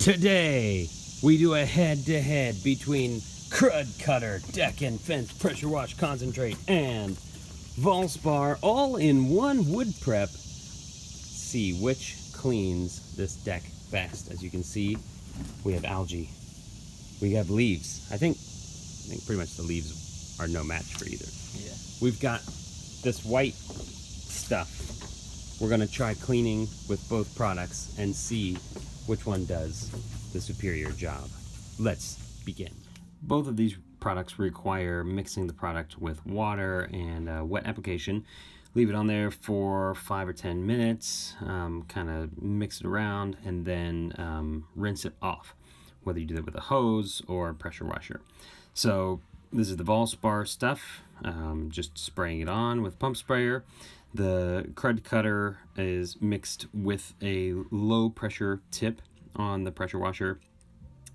Today, we do a head-to-head between Krud Kutter Deck and Fence Pressure Wash Concentrate and Valspar All-In-One Wood Prep. See which cleans this deck best. As you can see, we have algae. We have leaves. I think pretty much the leaves are no match for either. Yeah. We've got this white stuff. We're gonna try cleaning with both products and see which one does the superior job. Let's begin. Both of these products require mixing the product with water and wet application. Leave it on there for 5 or 10 minutes, kind of mix it around, and then rinse it off, whether you do that with a hose or a pressure washer. So this is the Valspar stuff, just spraying it on with pump sprayer. The Krud Kutter is mixed with a low pressure tip on the pressure washer.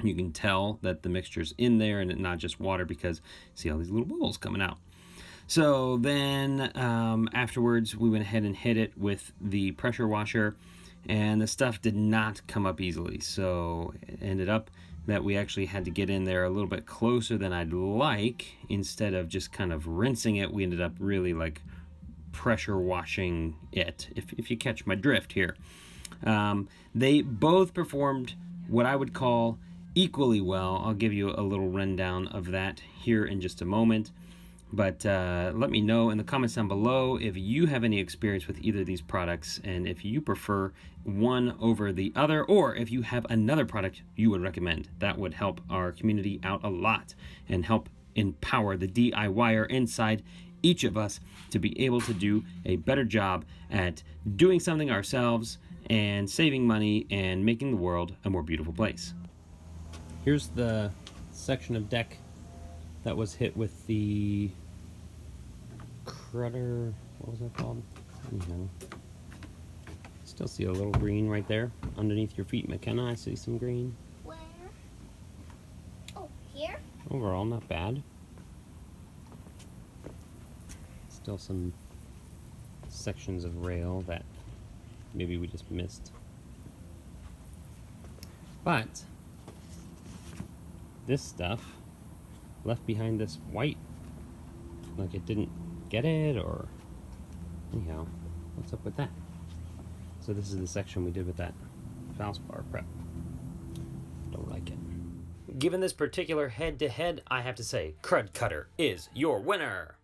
You can tell that the mixture's in there and not just water because see all these little bubbles coming out. So then afterwards we went ahead and hit it with the pressure washer, and the stuff did not come up easily. So it ended up that we actually had to get in there a little bit closer than I'd like. Instead of just kind of rinsing it, we ended up really like pressure washing it, if you catch my drift here. They both performed what I would call equally well. I'll give you a little rundown of that here in just a moment. But let me know in the comments down below if you have any experience with either of these products and if you prefer one over the other, or if you have another product you would recommend. That would help our community out a lot and help empower the DIYer inside each of us to be able to do a better job at doing something ourselves and saving money and making the world a more beautiful place. Here's the section of deck that was hit with the Krutter, what was that called? Still see a little green right there underneath your feet, McKenna. I see some green. Where? Oh, here? Overall, not bad. Still some sections of rail that maybe we just missed. But this stuff left behind this white, like it didn't get it, or anyhow, what's up with that? So this is the section we did with that Valspar prep. Don't like it. Given this particular head-to-head, I have to say Krud Kutter is your winner.